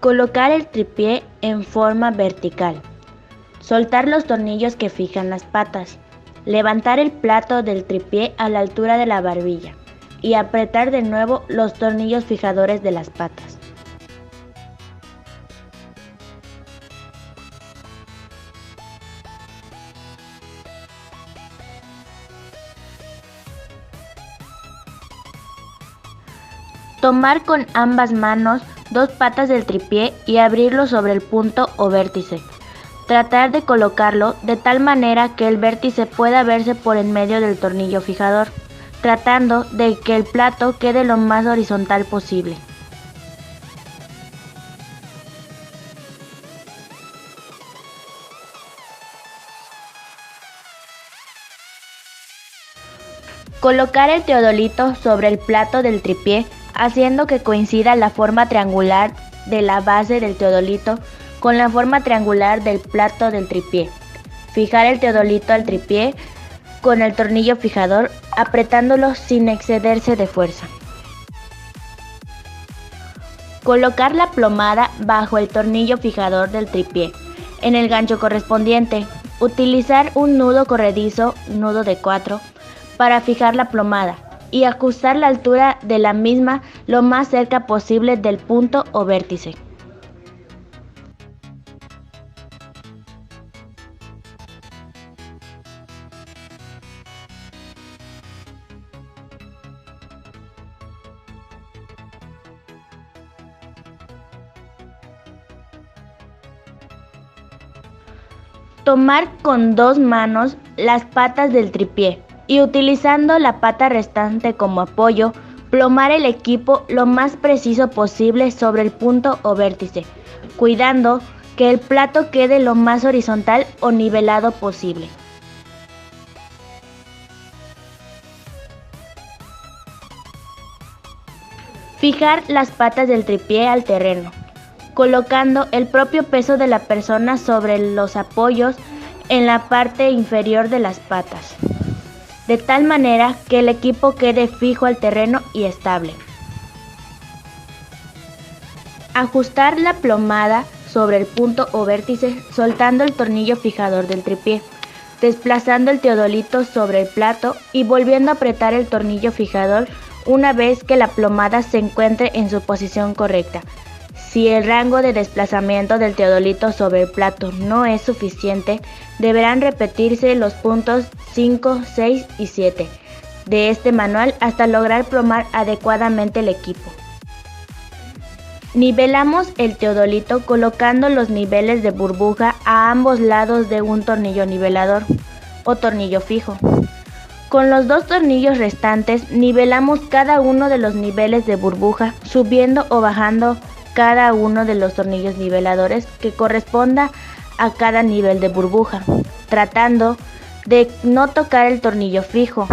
Colocar el tripié en forma vertical. Soltar los tornillos que fijan las patas. Levantar el plato del tripié a la altura de la barbilla y apretar de nuevo los tornillos fijadores de las patas. Tomar con ambas manos dos patas del tripié y abrirlo sobre el punto o vértice. Tratar de colocarlo de tal manera que el vértice pueda verse por en medio del tornillo fijador, tratando de que el plato quede lo más horizontal posible. Colocar el teodolito sobre el plato del tripié, haciendo que coincida la forma triangular de la base del teodolito con la forma triangular del plato del tripié. Fijar el teodolito al tripié con el tornillo fijador, apretándolo sin excederse de fuerza. Colocar la plomada bajo el tornillo fijador del tripié en el gancho correspondiente. Utilizar un nudo corredizo, nudo de 4, para fijar la plomada y ajustar la altura de la misma lo más cerca posible del punto o vértice. Tomar con dos manos las patas del tripié y utilizando la pata restante como apoyo, plomar el equipo lo más preciso posible sobre el punto o vértice, cuidando que el plato quede lo más horizontal o nivelado posible. Fijar las patas del tripié al terreno, colocando el propio peso de la persona sobre los apoyos en la parte inferior de las patas, de tal manera que el equipo quede fijo al terreno y estable. Ajustar la plomada sobre el punto o vértice soltando el tornillo fijador del tripié, desplazando el teodolito sobre el plato y volviendo a apretar el tornillo fijador una vez que la plomada se encuentre en su posición correcta. Si el rango de desplazamiento del teodolito sobre el plato no es suficiente, deberán repetirse los puntos 5, 6 y 7 de este manual hasta lograr plomar adecuadamente el equipo. Nivelamos el teodolito colocando los niveles de burbuja a ambos lados de un tornillo nivelador o tornillo fijo. Con los dos tornillos restantes nivelamos cada uno de los niveles de burbuja, subiendo o bajando cada uno de los tornillos niveladores que corresponda a cada nivel de burbuja, tratando de no tocar el tornillo fijo.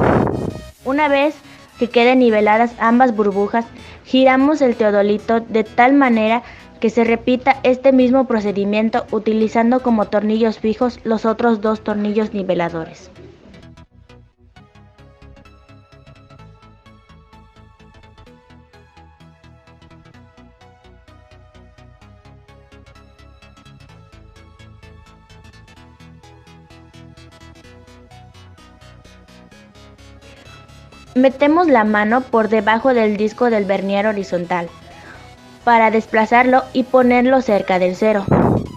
Una vez que queden niveladas ambas burbujas, giramos el teodolito de tal manera que se repita este mismo procedimiento utilizando como tornillos fijos los otros dos tornillos niveladores. Metemos la mano por debajo del disco del vernier horizontal para desplazarlo y ponerlo cerca del cero.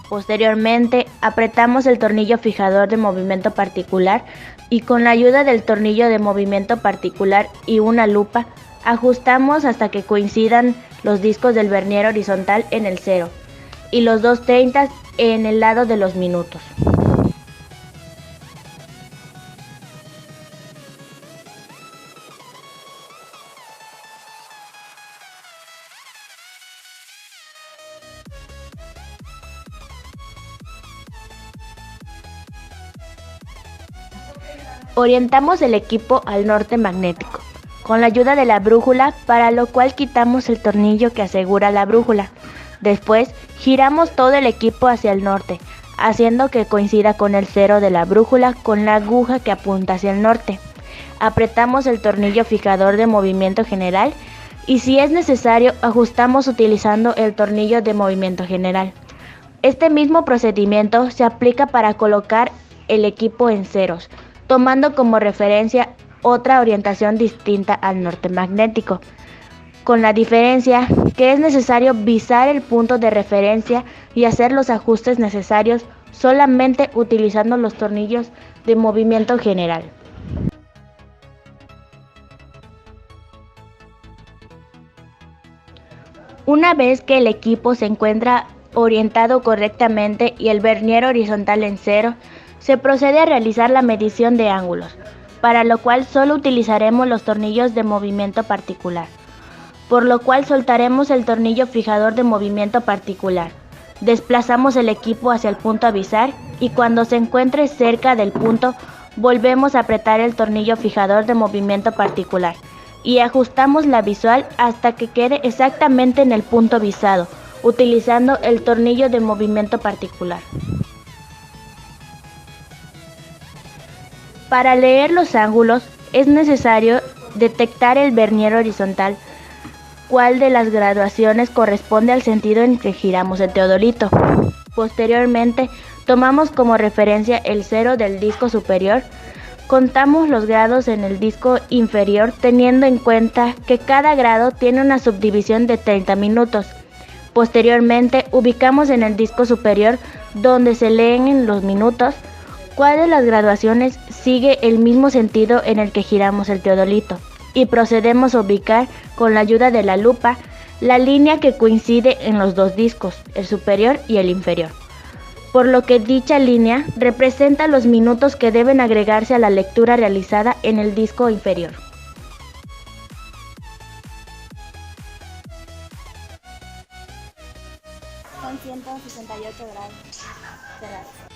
Posteriormente, apretamos el tornillo fijador de movimiento particular y con la ayuda del tornillo de movimiento particular y una lupa, ajustamos hasta que coincidan los discos del vernier horizontal en el cero y los dos 30 en el lado de los minutos. Orientamos el equipo al norte magnético, con la ayuda de la brújula, para lo cual quitamos el tornillo que asegura la brújula. Después, giramos todo el equipo hacia el norte, haciendo que coincida con el cero de la brújula con la aguja que apunta hacia el norte. Apretamos el tornillo fijador de movimiento general y si es necesario ajustamos utilizando el tornillo de movimiento general. Este mismo procedimiento se aplica para colocar el equipo en ceros, tomando como referencia otra orientación distinta al norte magnético, con la diferencia que es necesario visar el punto de referencia y hacer los ajustes necesarios solamente utilizando los tornillos de movimiento general. Una vez que el equipo se encuentra orientado correctamente y el vernier horizontal en cero, se procede a realizar la medición de ángulos, para lo cual solo utilizaremos los tornillos de movimiento particular, por lo cual soltaremos el tornillo fijador de movimiento particular. Desplazamos el equipo hacia el punto a visar y cuando se encuentre cerca del punto, volvemos a apretar el tornillo fijador de movimiento particular y ajustamos la visual hasta que quede exactamente en el punto visado, utilizando el tornillo de movimiento particular. Para leer los ángulos es necesario detectar el vernier horizontal, cuál de las graduaciones corresponde al sentido en que giramos el teodolito. Posteriormente, tomamos como referencia el cero del disco superior. Contamos los grados en el disco inferior teniendo en cuenta que cada grado tiene una subdivisión de 30 minutos. Posteriormente, ubicamos en el disco superior donde se leen los minutos, cuál de las graduaciones sigue el mismo sentido en el que giramos el teodolito y procedemos a ubicar con la ayuda de la lupa la línea que coincide en los dos discos, el superior y el inferior, por lo que dicha línea representa los minutos que deben agregarse a la lectura realizada en el disco inferior. Son 168 grados cerrados.